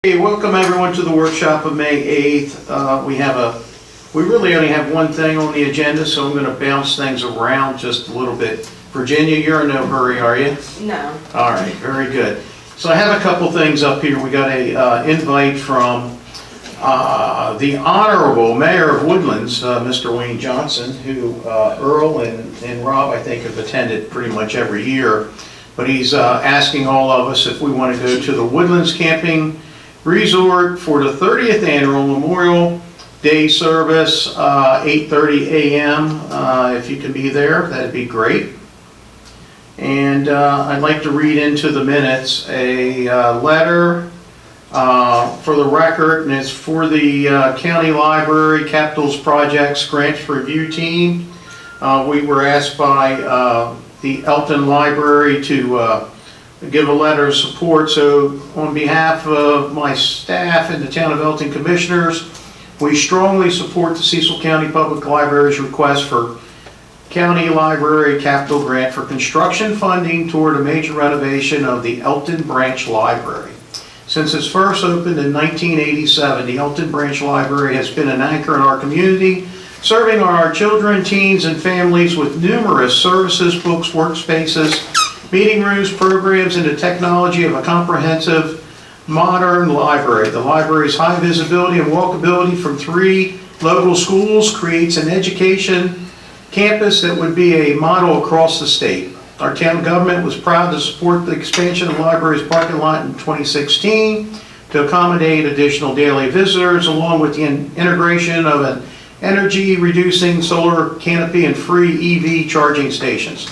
Hey, welcome everyone to the workshop of May 8th. We really only have one thing on the agenda, so I'm going to bounce things around just a little bit. Virginia, you're in no hurry, are you? No. All right, very good. So I have a couple things up here. We got a invite from the Honorable Mayor of Woodlands, Mr. Wayne Johnson, who Earl and Rob, I think, have attended pretty much every year. But he's asking all of us if we want to go to the Woodlands Camping Resort for the 30th Annual Memorial Day Service, 8:30 a.m. If you can be there, that'd be great. And I'd like to read into the minutes a letter for the record, and it's for the County Library Capitals Projects Grants Review Team. We were asked by the Elkton Library to give a letter of support. So on behalf of my staff and the Town of Elkton Commissioners, we strongly support the Cecil County Public Library's request for County Library Capital Grant for construction funding toward a major renovation of the Elkton Branch Library. Since its first opened in 1987, the Elkton Branch Library has been an anchor in our community, serving our children, teens, and families with numerous services, books, workspaces, meeting rooms, programs, and the technology of a comprehensive modern library. The library's high visibility and walkability from 3 local schools creates an education campus that would be a model across the state. Our town government was proud to support the expansion of the library's parking lot in 2016 to accommodate additional daily visitors, along with the integration of an energy-reducing solar canopy and free EV charging stations.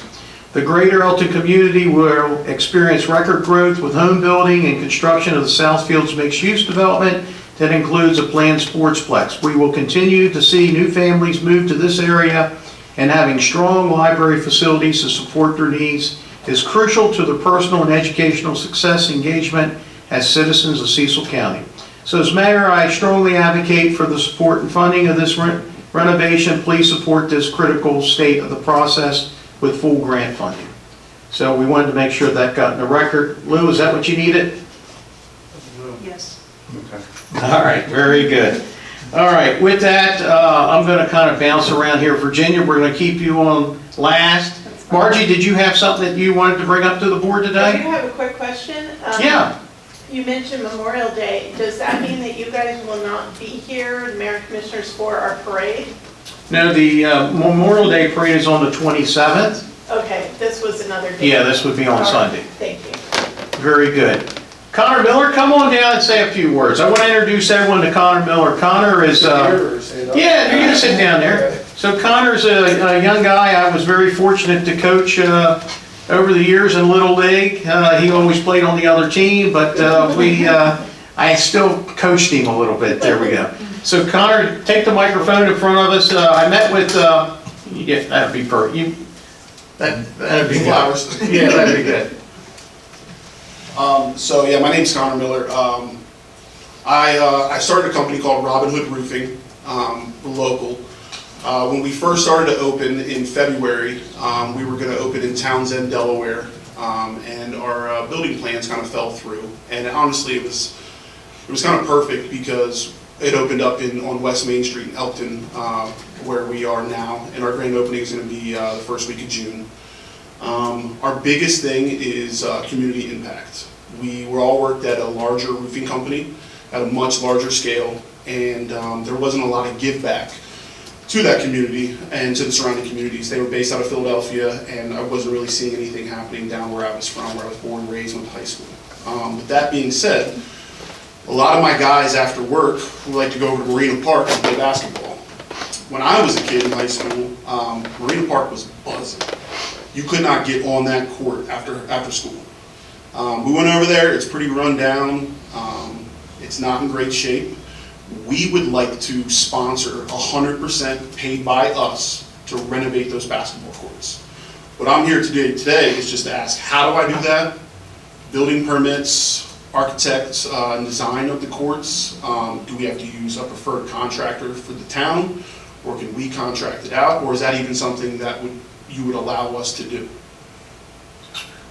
The greater Elkton community will experience record growth with home building and construction of the Southfields mixed-use development that includes a planned sportsplex. We will continue to see new families move to this area, and having strong library facilities to support their needs is crucial to their personal and educational success and engagement as citizens of Cecil County. So as mayor, I strongly advocate for the support and funding of this renovation. Please support this critical state of the process with full grant funding. So we wanted to make sure that got in the record. Lou, is that what you needed? Yes. Okay. All right, very good. All right, with that, I'm going to kind of bounce around here. Virginia, we're going to keep you on last. Margie, did you have something that you wanted to bring up to the board I do today? have a quick question. Yeah. You mentioned Memorial Day. Does that mean that you guys will not be here, the mayor and commissioners, for our parade? No, the Memorial Day parade is on the 27th. Okay, this was another day. Yeah, this would be on All right, Sunday. thank you. Very good. Connor Miller, come on down and say a few words. I want to introduce everyone to Connor Miller. Connor is, yeah, you're going to sit down there. So Connor's a young guy I was very fortunate to coach over the years in Little League. He always played on the other team, but I still coached him a little bit. There we go. So Connor, take the microphone in front of us. I met with, yeah, that'd be perfect. That'd be Flowers. good. Yeah, that'd be good. So yeah, my name's Connor Miller. I started a company called Robin Hood Roofing, local. When we first started to open in February, we were going to open in Townsend, Delaware, and our building plans kind of fell through. And honestly, it was kind of perfect because it opened up on West Main Street in Elkton, where we are now, and our grand opening is going to be the first week of June. Our biggest thing is community impact. We were all worked at a larger roofing company at a much larger scale, and there wasn't a lot of give back to that community and to the surrounding communities. They were based out of Philadelphia, and I wasn't really seeing anything happening down where I was from, where I was born and raised, went to high school. With that being said, a lot of my guys after work would like to go over to Marina Park and play basketball. When I was a kid in high school, Marina Park was buzzing. You could not get on that court after school. We went over there, it's pretty run down, it's not in great shape. We would like to sponsor 100% paid by us to renovate those basketball courts. What I'm here today is just to ask, how do I do that? Building permits, architects, and design of the courts. Do we have to use a preferred contractor for the town? Or can we contract it out? Or is that even something that you would allow us to do?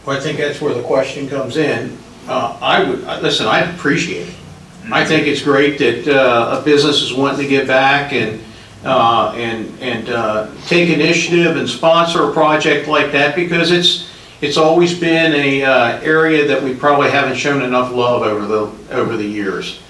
Well, I think that's where the question comes in. Listen, I'd appreciate it. I think it's great that a business is wanting to give back and take initiative and sponsor a project like that, because it's always been a area that we probably haven't shown enough love over the years.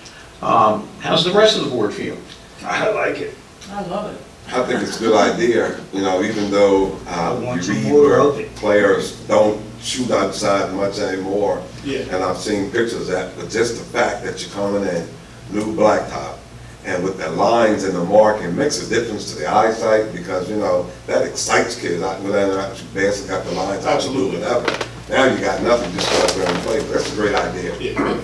How's the rest of the board feel? I like it. I love it. I think it's a good idea, you know, even though want you some read more where of it. players don't shoot outside much anymore. Yeah. And I've seen pictures of that, but just the fact that you're coming in, new blacktop, and with the lines and the marking makes a difference to the eyesight, because, you know, that excites kids. I know that you basically got the lines out to do Absolutely. whatever. Now you got nothing, just go out there and play, but that's a great idea. Yeah.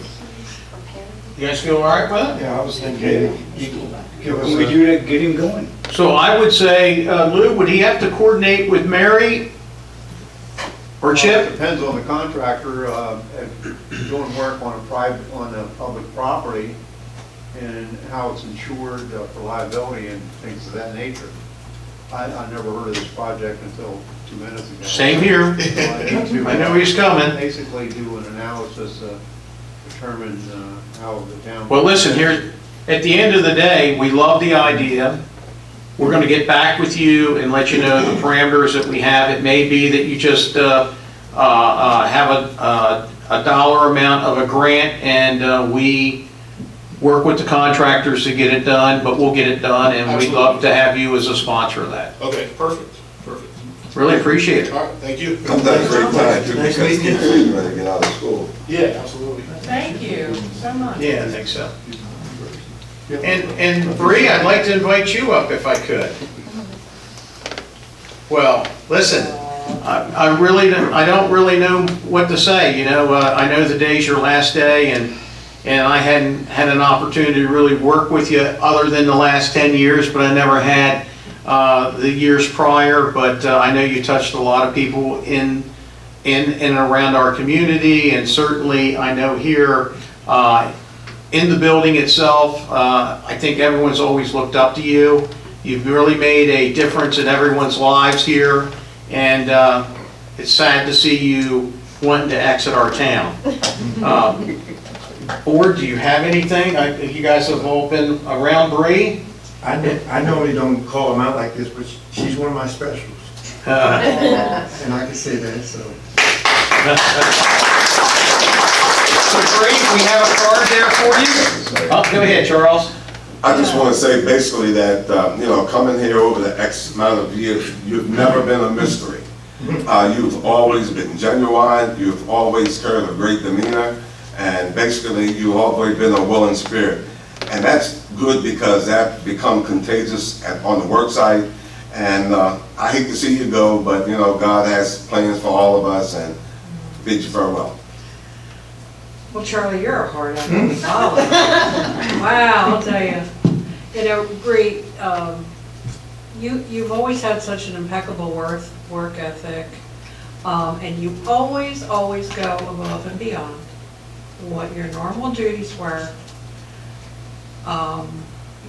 You guys feel all right with it? Yeah, I was thinking, give us When we a, do that, get him going. So I would say, Lou, would he have to coordinate with Mary or Chip? Depends on the contractor, if doing work on a public property and how it's insured for liability and things of that nature. I never heard of this project until 2 minutes ago. Same here. I know he's coming. Basically do an analysis, determine how the town. Well, listen, here, at the end of the day, we love the idea. We're gonna get back with you and let you know the parameters that we have. It may be that you just have a dollar amount of a grant, and we work with the contractors to get it done, but we'll get it done, and we'd love to have you as a sponsor of that. Okay, perfect, perfect. Really appreciate it. All right, thank you. Sometimes a great time too, because kids are ready to get out of school. Yeah, absolutely. Thank you so much. Yeah, I think so. And Bree, I'd like to invite you up if I could. Well, listen, I don't really know what to say, you know, I know the day's your last day, and I hadn't had an opportunity to really work with you other than the last 10 years, but I never had the years prior, but I know you touched a lot of people in and around our community, and certainly I know here in the building itself, I think everyone's always looked up to you. You've really made a difference in everyone's lives here, and it's sad to see you wanting to exit our town. Board, do you have anything? You guys have all been around Bree? I normally don't call them out like this, but she's one of my specials. And I can say that, so. So Bree, we have a card there for you. Oh, go ahead, Charles. I just want to say basically that, you know, coming here over the X amount of years, you've never been a mystery. You've always been genuine, you've always carried a great demeanor, and basically you've always been a willing spirit. And that's good, because that become contagious on the work site. And I hate to see you go, but you know, God has plans for all of us, and bid you farewell. Well, Charlie, you're a hard ass. Wow, I'll tell you. You know, Bree, you've always had such an impeccable work ethic, and you always go above and beyond what your normal duties were.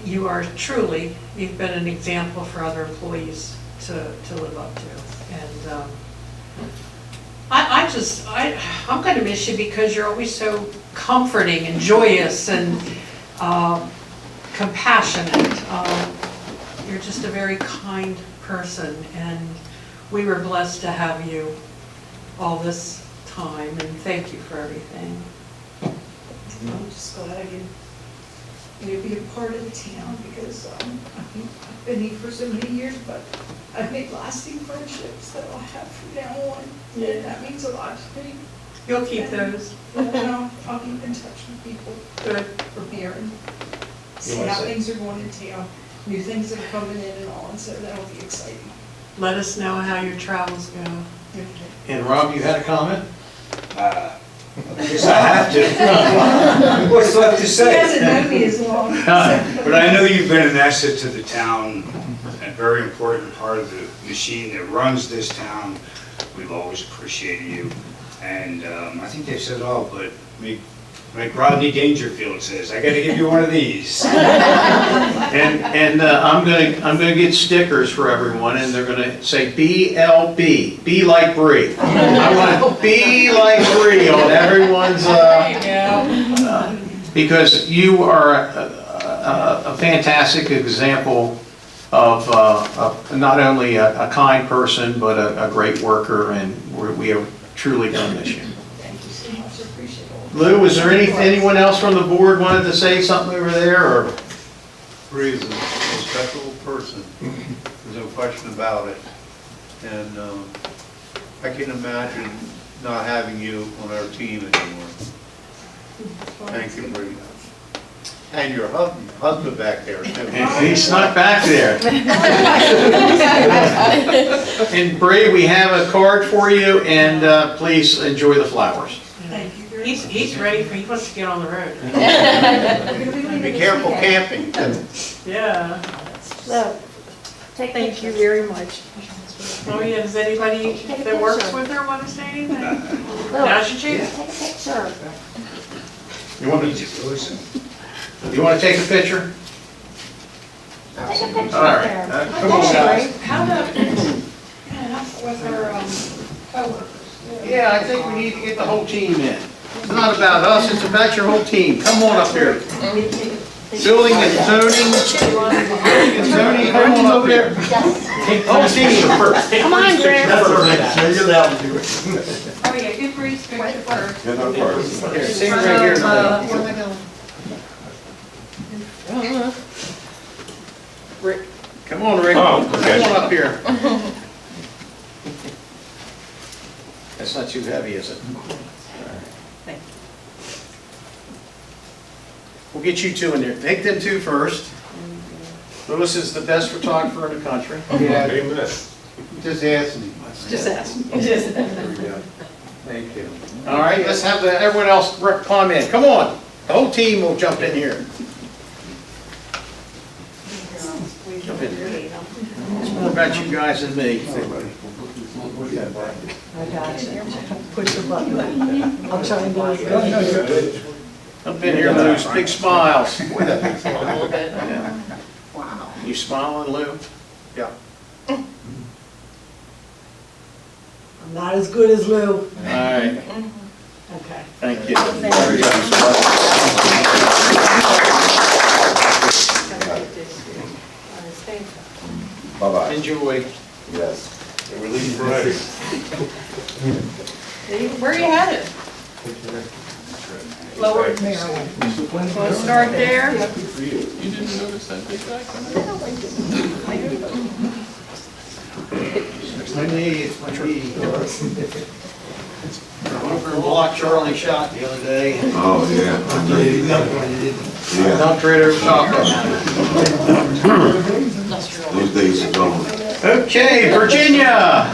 You are truly, you've been an example for other employees to live up to. And I'm going to miss you, because you're always so comforting and joyous and compassionate. You're just a very kind person, and we were blessed to have you all this time, and thank you for everything. I'm just glad I could, you know, be a part of the town, because I've been here for so many years, but I've made lasting friendships that I'll have from now on, and that means a lot to me. You'll keep those. And I'll keep in touch with people Good. from here and see wanna how say- things are going in town, new things that are coming in and all, and so that'll be exciting. Let us know how your travels go. And Rob, you had a comment? I guess I have to. What's left to He say? hasn't known me as long. But I know you've been an asset to the town, a very important part of the machine that runs this town. We've always appreciated you. And I think they said all, but like Rodney Dangerfield says, I gotta give you one of these. And I'm gonna get stickers for everyone, and they're gonna say BLB, be like Bree. I want to be like Bree on everyone's. because you are a fantastic example of not only a kind person, but a great worker, and we have truly going to miss you. Thank you so much, I appreciate it. Lou, was there anyone else from the board wanted to say something over there, or? Bree is a special person, there's no question about it. And I can imagine not having you on our team anymore. Thank you, Bree. And your husband back there, too. He snuck back there. And Bree, we have a card for you, and please enjoy the flowers. Thank you very much. He's ready he wants to get on the road. We're gonna be leaving Be this careful weekend. camping. Yeah. Thank you very much. Oh, yeah, does anybody that works with her want to say anything? Now she changes. Take a picture. You want to take a picture? Take a picture All right. there. Come on, guys. How about, with our coworkers? Yeah, I think we need to get the whole team in. It's not about us, it's about your whole team. Come on up here. Building and zoning, come on up here. Whole team first. Come on, Greg. You're allowed to do it. Oh, yeah, give Bree's picture first. Get up first. Here, stand right here. Where am I going? Rick, come on, Rick. Oh, okay. Come on up here. That's not too heavy, is it? Thank We'll get you two in there. Take them two first. Louis is the best photographer in the country. Yeah, just ask me. Just ask. Thank you. All right, let's have everyone else climb in. Come on. The whole team will jump in here. Jump in here. It's more about you guys than me. I got you. Push the button. I'll try and do it. Jump in here, Lou. Big smiles. Yeah. Wow. You smiling, Lou? Yeah. I'm not as good as Lou. All right. Okay. Thank you. Bye-bye. Enjoy. Yes. We're leaving Friday. Where are you headed? Lower Maryland. We'll start there. It's my knee, it's my knee. I went over and blocked Charlie shot the other day. Oh, yeah. Yeah, Dumped right over top of those days are gone. it. Okay, Virginia,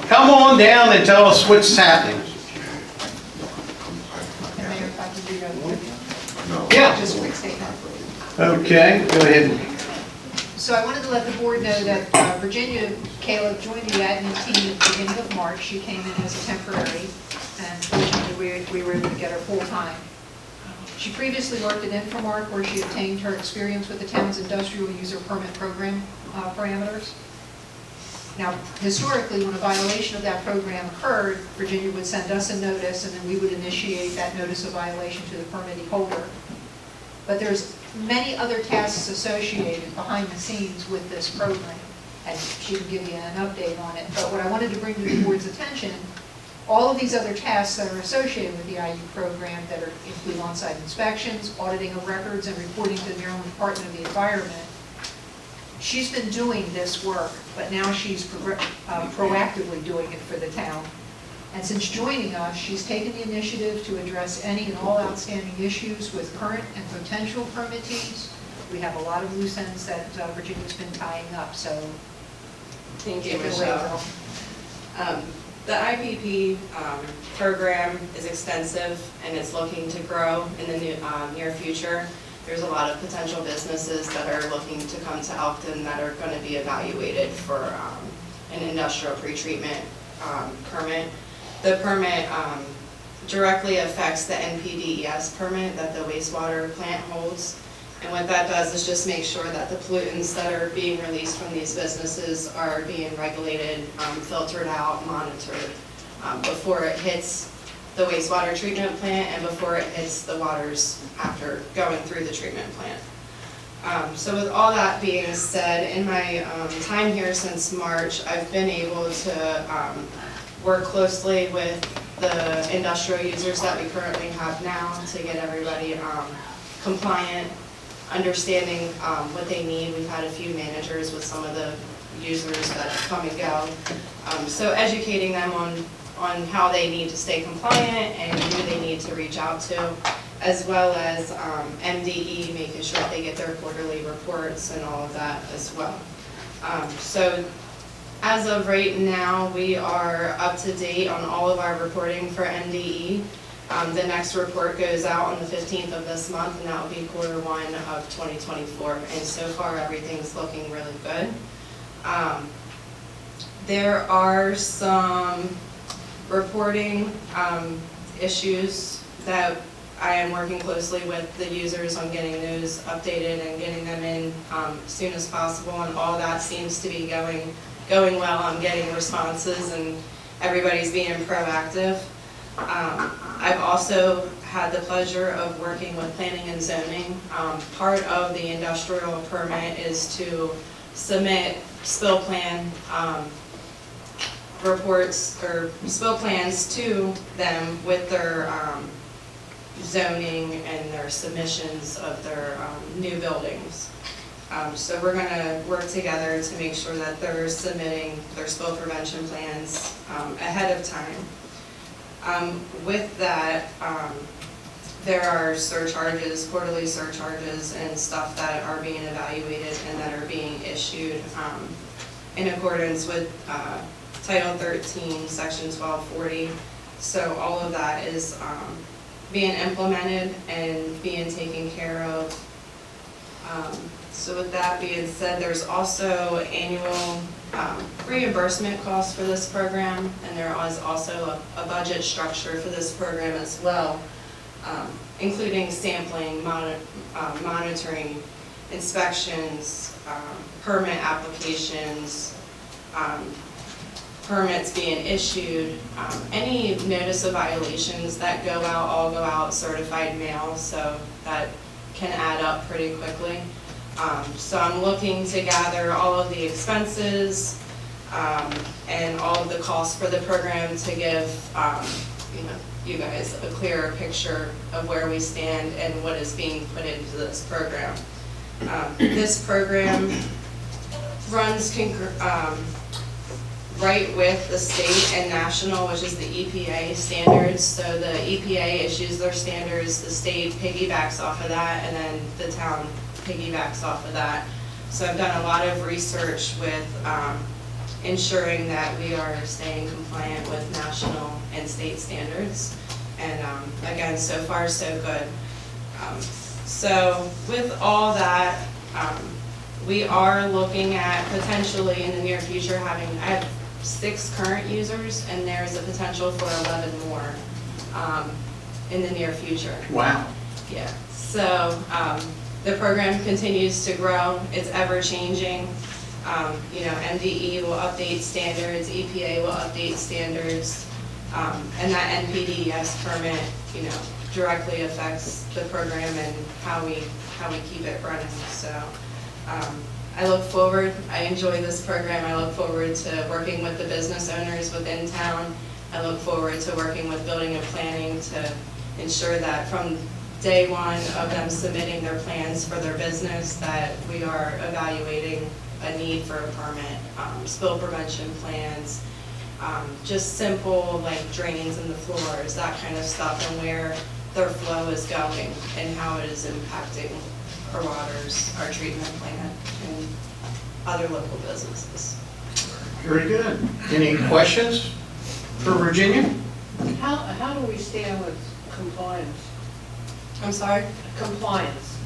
come on down and tell us what's happening. Mayor, if I could do that. No. Yeah. Just a quick statement. Okay, go ahead. So I wanted to let the board know that Virginia Caleb joined the admin team at the beginning of March. She came in as a temporary, and fortunately, we were able to get her full-time. She previously worked at Infomark, where she obtained her experience with the town's industrial user permit program parameters. Now, historically, when a violation of that program occurred, Virginia would send us a notice, and then we would initiate that notice of violation to the permittee holder. But there's many other tasks associated behind the scenes with this program, and she can give you an update on it. But what I wanted to bring to the board's attention, all of these other tasks that are associated with the IU program that include on-site inspections, auditing of records, and reporting to the Maryland Department of the Environment, she's been doing this work, but now she's proactively doing it for the town. And since joining us, she's taken the initiative to address any and all outstanding issues with current and potential permittees. We have a lot of loose ends that Virginia's been tying up, so Thank you, take it away, Michelle. girl. The IPP program is extensive and it's looking to grow in the near future. There's a lot of potential businesses that are looking to come to Elkton that are going to be evaluated for an industrial pretreatment permit. The permit directly affects the NPDES permit that the wastewater plant holds. And what that does is just make sure that the pollutants that are being released from these businesses are being regulated, filtered out, monitored before it hits the wastewater treatment plant and before it hits the waters after going through the treatment plant. So with all that being said, in my time here since March, I've been able to work closely with the industrial users that we currently have now to get everybody compliant, understanding what they need. We've had a few managers with some of the users that come and go. So educating them on how they need to stay compliant and who they need to reach out to, as well as MDE, making sure that they get their quarterly reports and all of that as well. So as of right now, we are up to date on all of our reporting for MDE. The next report goes out on the 15th of this month, and that will be Q1 of 2024. And so far, everything's looking really good. There are some reporting issues that I am working closely with the users on getting those updated and getting them in as soon as possible, and all that seems to be going well. I'm getting responses and everybody's being proactive. I've also had the pleasure of working with planning and zoning. Part of the industrial permit is to submit spill plan reports or spill plans to them with their zoning and their submissions of their new buildings. So we're going to work together to make sure that they're submitting their spill prevention plans ahead of time. With that, there are surcharges, quarterly surcharges and stuff that are being evaluated and that are being issued in accordance with Title 13, Section 1240. So all of that is being implemented and being taken care of. So with that being said, there's also annual reimbursement costs for this program, and there is also a budget structure for this program as well, including sampling, monitoring, inspections, permit applications, permits being issued, any notice of violations that go out, all go out certified mail, so that can add up pretty quickly. So I'm looking to gather all of the expenses and all of the costs for the program to give you guys a clearer picture of where we stand and what is being put into this program. This program runs right with the state and national, which is the EPA standards. So the EPA issues their standards, the state piggybacks off of that, and then the town piggybacks off of that. So I've done a lot of research with ensuring that we are staying compliant with national and state standards. And again, so far so good. So with all that, we are looking at potentially in the near future having, I have 6 current users, and there's a potential for 11 more in the near future. Wow. Yeah, so the program continues to grow. It's ever changing. MDE will update standards, EPA will update standards, and that NPDES permit, directly affects the program and how we keep it running. So I look forward, I enjoy this program. I look forward to working with the business owners within town. I look forward to working with building and planning to ensure that from day one of them submitting their plans for their business, that we are evaluating a need for a permit, spill prevention plans, just simple like drains in the floors, that kind of stuff, and where their flow is going and how it is impacting our waters, our treatment plant, and other local businesses. Very good. Any questions for Virginia? How do we stand with compliance? I'm sorry? Compliance.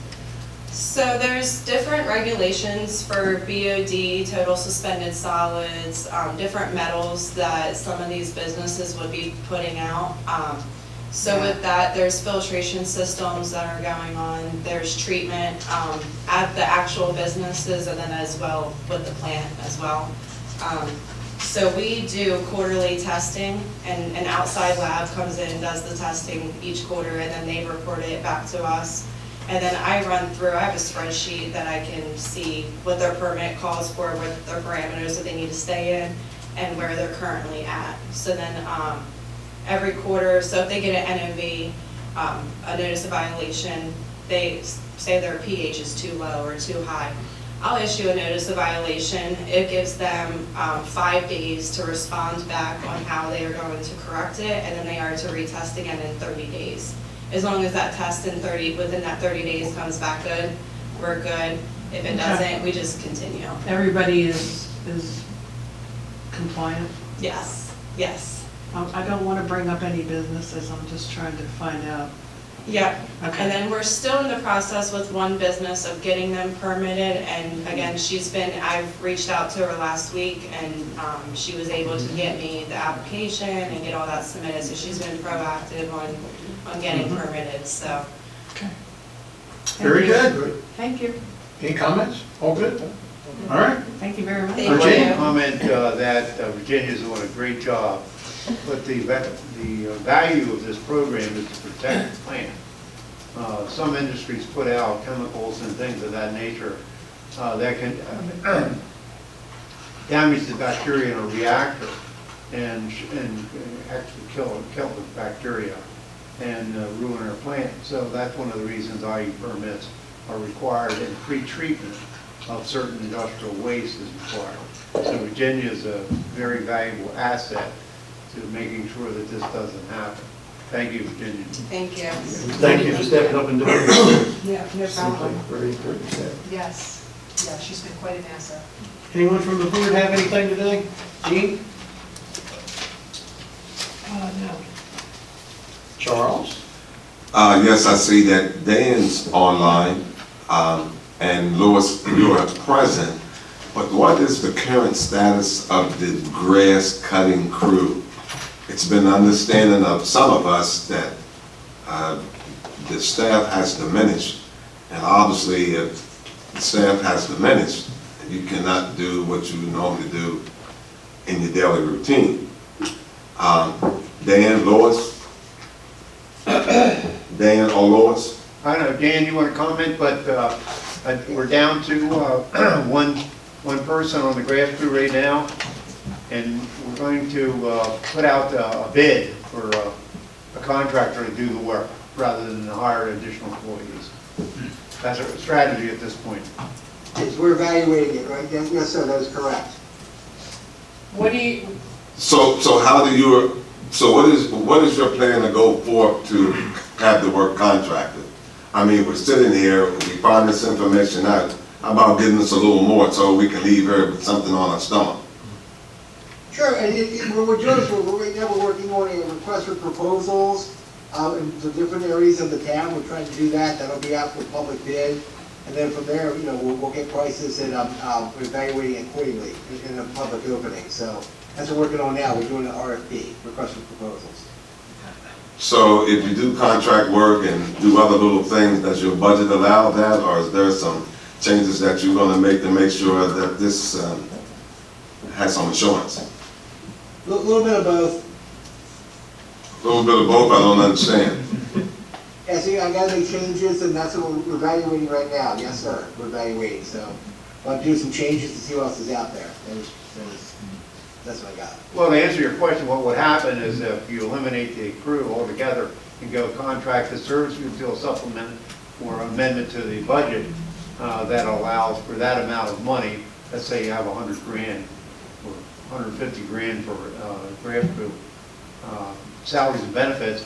So there's different regulations for BOD, total suspended solids, different metals that some of these businesses would be putting out. So with that, there's filtration systems that are going on, there's treatment at the actual businesses, and then as well with the plant as well. So we do quarterly testing, and an outside lab comes in and does the testing each quarter, and then they report it back to us. And then I run through, I have a spreadsheet that I can see what their permit calls for, what their parameters that they need to stay in, and where they're currently at. So then every quarter, so if they get an NOV, a notice of violation, they say their pH is too low or too high, I'll issue a notice of violation. It gives them 5 days to respond back on how they are going to correct it, and then they are to retest again in 30 days. As long as that test within that 30 days comes back good, we're good. If it doesn't, we just continue. Everybody is compliant? Yes, yes. I don't want to bring up any businesses, I'm just trying to find out. Yep, Okay. and then we're still in the process with one business of getting them permitted, and again, I've reached out to her last week, and she was able to get me the application and get all that submitted, so she's been proactive on getting permitted, so. Okay. Very good. Thank you. Any comments? All good? All right. Thank you very much. Thank I'd like Virginia? to comment that Virginia's doing a great job, but the value of this program is to protect the plant. Some industries put out chemicals and things of that nature that can damage the bacteria in a reactor and actually kill the bacteria and ruin our plant. So that's one of the reasons IE permits are required, and pre-treatment of certain industrial waste is required. So Virginia is a very valuable asset to making sure that this doesn't happen. Thank you, Virginia. Thank you. Thank you for stepping up and doing it. Yeah, no problem. Very important step. Yes, yeah, she's been quite an asset. Anyone from the board have anything today? Jean? No. Charles? Yes, I see that Dan's online, and Lois, you are present, but what is the current status of the grass cutting crew? It's been understanding of some of us that the staff has diminished, and obviously if the staff has diminished, you cannot do what you normally do in your daily routine. Dan, Lois? Dan or Lois? I don't know, Dan, you want to comment, but we're down to one person on the grass crew right now, and we're going to put out a bid for a contractor to do the work rather than hire additional employees. That's our strategy at this point. Yes, we're evaluating it, right? Yes, sir, that is correct. What do you, So how do you, so what is your plan to go forth to have the work contracted? I mean, we're sitting here, we find this information out, how about getting us a little more so we can leave here with something on our stomach? Sure, and what we're doing is right now we're working on a request for proposals in the different areas of the town. We're trying to do that. That'll be out for public bid. And then from there, you know, we'll get prices and we're evaluating accordingly in a public opening. So that's what we're working on now. We're doing an RFP, request for proposals. So if you do contract work and do other little things, does your budget allow that, or is there some changes that you're gonna make to make sure that this has some insurance? A little bit of both. A little bit of both, I don't understand. Yeah, so I gotta make changes, and that's what we're evaluating right now. Yes, sir, we're evaluating. So I'll do some changes to see what else is out there. That's what I got. Well, to answer your question, what would happen is if you eliminate the crew altogether and go contract the service, you do a supplement or amendment to the budget that allows for that amount of money. Let's say you have $100 grand or 150 grand for grant crew salaries and benefits.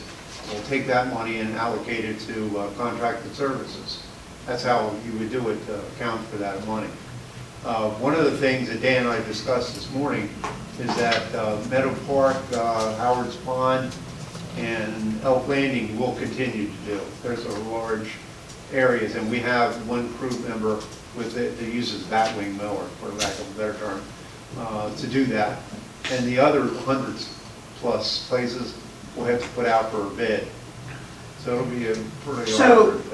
We'll take that money and allocate it to contracted services. That's how you would do it to account for that money. One of the things that Dan and I discussed this morning is that Meadow Park, Howard's Pond, and Elk Landing will continue to do. There's a large areas, and we have one crew member with it that uses batwing mower, for lack of a better term, to do that. And the other hundreds plus places we'll have to put out for a bid. So it'll be a pretty elaborate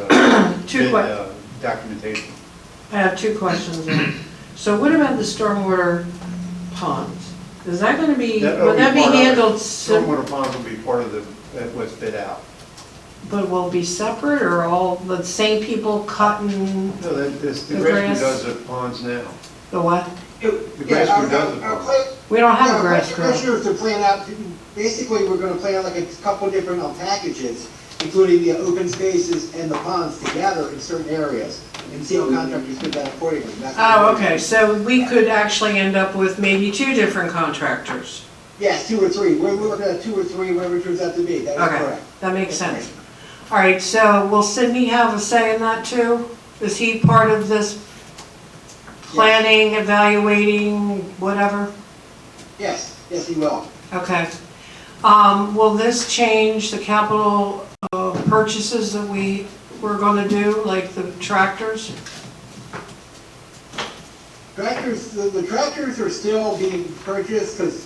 bid documentation. I have two questions then. So what about the stormwater ponds? Is that gonna be, That'll would that be part of it. handled, Stormwater ponds will be part of what's bid out. but will it be separate, or all the same people cutting No, the The grass grass. crew does the ponds now. the what? The grass crew does the Our ponds. plan- We don't have Yeah, a grass crew. Commissioners to plan out, basically, we're gonna plan out like a couple different packages, including the open spaces and the ponds together in certain areas, and see how contractors do that accordingly. That's what Oh, we're okay, doing. so we could actually end up with maybe 2 different contractors. Yes, 2 or 3, we're looking at 2 or 3, whatever it turns out to be, that is Okay, correct. that makes sense. All right, so will Sydney have a say in that too? Is he part of this planning, evaluating, whatever? Yes, yes, he will. Okay. Will this change the capital purchases that we were gonna do, like the tractors? Tractors, the tractors are still being purchased, because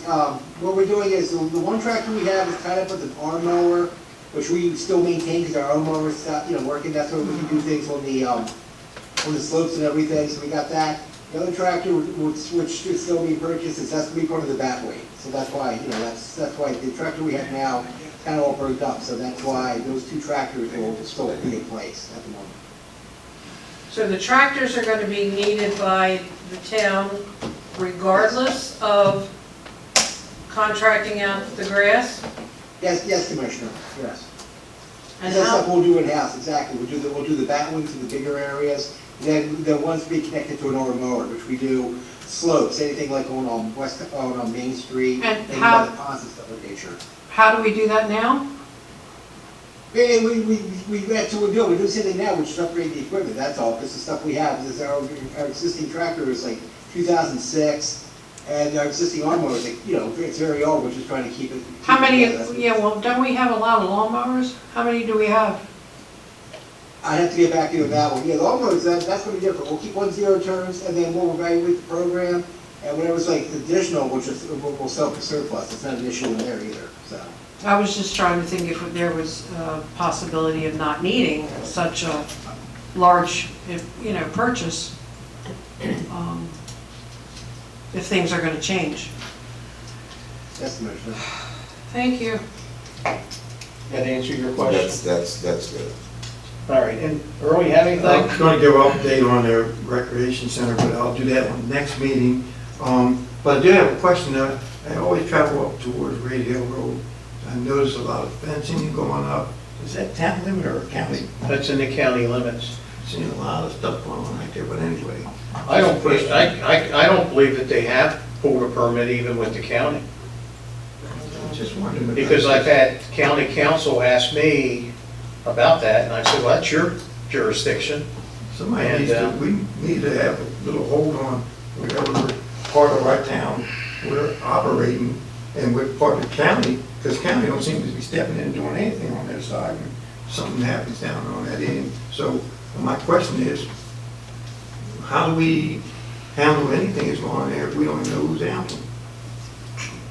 what we're doing is, the one tractor we have is tied up with an arm mower, which we still maintain, because our arm mower is, working, that's where we can do things on the slopes and everything, so we got that. The other tractor, which should still be purchased, is that's to be part of the bat weight, so that's why, that's why the tractor we have now kind of all broke up, so that's why those 2 tractors will still be in place at the moment. So the tractors are gonna be needed by the town regardless of contracting out the grass? Yes, yes, Commissioner, yes. And That's how, stuff we'll do in-house, exactly. We'll do the bat wings in the bigger areas, then the ones be connected to an arm mower, which we do slopes, anything like on Main Street, And anything how- by the ponds and stuff of that nature. how do we do that now? And that's what we're doing, we're doing something now, which is upgrade the equipment, that's all, because the stuff we have, is our existing tractor is like 2006, and our existing arm mower is like, it's very old, we're just trying to keep it. How many, together. That's- yeah, well, don't we have a lot of lawnmowers? How many do we have? I have to get back to you on that one. Yeah, the almost, that's gonna be different. We'll keep 1 0 turns, and then we'll evaluate the program, and whatever's like additional, we'll sell for surplus. It's not an issue in there either, so. I was just trying to think if there was a possibility of not needing such a large, purchase, if things are gonna change. That's the measure. Thank you. That answer your question? That's good. All right, and Earl, you have I'm anything? going to give an update on the recreation center, but I'll do that on the next meeting. But I do have a question. I always travel up towards Red Hill Road. I notice a lot of fencing going up. Is that town limit or county? That's in the county limits. Seeing a lot of stuff going on right there, but anyway. I don't believe that they have pulled a permit even with the county. Just wondering. if Because I've had county council ask me about that, and I said, well, that's your jurisdiction. Somebody And, needs to, we need to have a little hold on whatever part of our town we're operating, and we're part of the county, because county don't seem to be stepping in and doing anything on their side when something happens down on that end. So my question is, how do we handle anything that's going on there if we don't even know who's handling?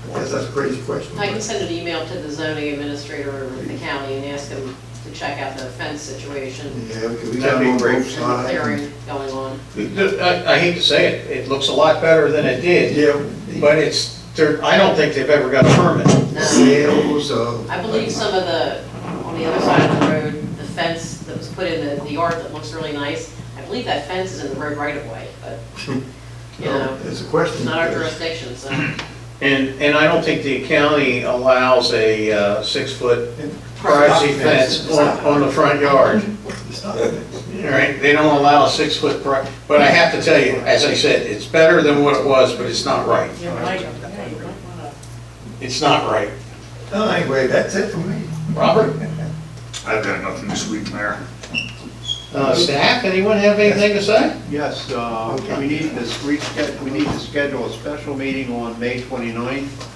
I guess that's a crazy question. I can send an email to the zoning administrator of the county and ask him to check out the fence situation Yeah, because we That'd got be them on great. both and the sides. clearing going on. I hate to say it, it looks a lot better than it did, Yeah. but I don't think they've ever got a permit. Sales, I believe some of the, on the other side of the road, the fence that was put in the yard that looks really nice, I believe that fence is in the road right of way, but, it's a question. it's not our because- jurisdiction, so. And I don't think the county allows a 6-foot privacy fence on the front yard. All right, they don't allow a 6-foot, but I have to tell you, as I said, it's better than what it was, but it's not right. It's not right. Anyway, that's it for me. Robert? I've got nothing this week, Mayor. Staff, anyone have anything to say? Yes, we need to schedule a special meeting on May 29th,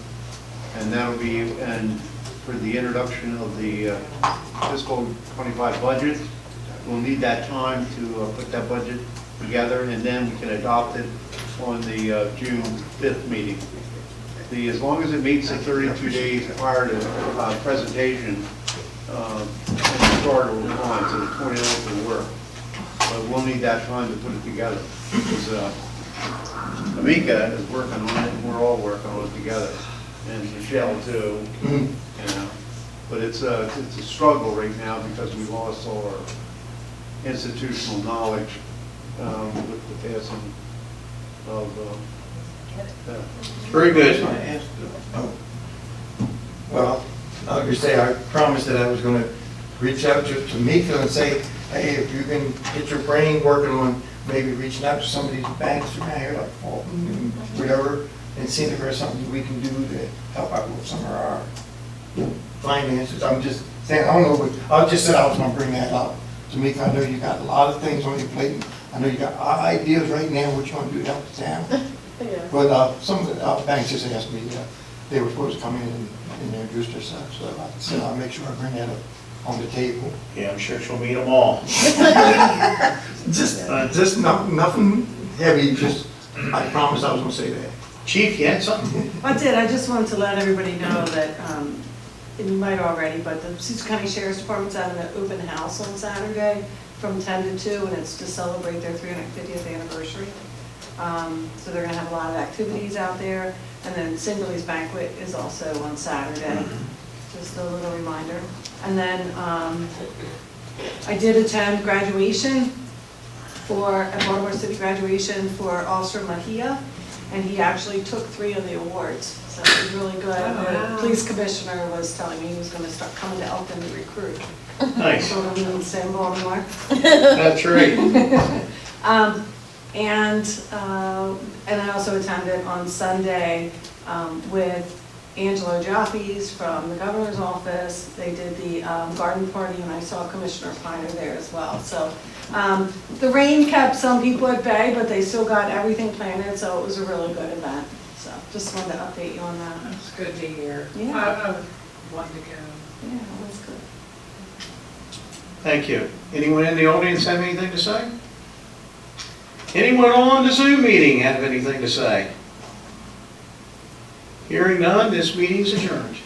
and that'll be, and for the introduction of the fiscal 25 budget. We'll need that time to put that budget together, and then we can adopt it on the June 5th meeting. As long as it meets the 32 days prior to presentation, and the start will on, so the 29th will work. But we'll need that time to put it together, because Amika is working on it, and we're all working on it together, and Michelle too, you know. But it's a struggle right now because we lost all our institutional knowledge with the passing of, Very good. Well, like you say, I promised that I was gonna reach out to Mika and say, hey, if you can get your brain working on maybe reaching out to some of these banks around here, like Fulton and whatever, and seeing if there's something we can do to help out with some of our finances. I'm just saying, I don't know, but I just said I was gonna bring that up. To Mika, I know you got a lot of things on your plate. I know you got ideas right now what you want to do to help the town. Yeah. But some of the banks just asked me, they were supposed to come in and introduce themselves, so I said I'll make sure I bring that up on the table. Yeah, I'm sure she'll meet them all. Just nothing heavy, just, I promised I was gonna say that. Chief, you had something? I did, I just wanted to let everybody know that, and you might already, but the Cecil County Sheriff's Department's having an open house on Saturday from 10 to 2, and it's to celebrate their 350th anniversary. So they're gonna have a lot of activities out there, and then Cinderly's banquet is also on Saturday. Just a little reminder. And then, I did attend graduation at Baltimore City graduation for Officer Mahia, and he actually took 3 of the awards, so it was really good. The police commissioner was telling me he was gonna start coming to Elkton to recruit. Nice. Sort of in San Baltimore. That's right. And I also attended on Sunday with Angelo Jaffe's from the governor's office. They did the garden party, and I saw Commissioner Piner there as well. So the rain kept some people at bay, but they still got everything planted, so it was a really good event. So just wanted to update you on that. It's good to hear. Yeah. I would want to go. Yeah, it was good. Thank you. Anyone in the audience have anything to say? Anyone on the Zoom meeting have anything to say? Hearing none, this meeting is adjourned.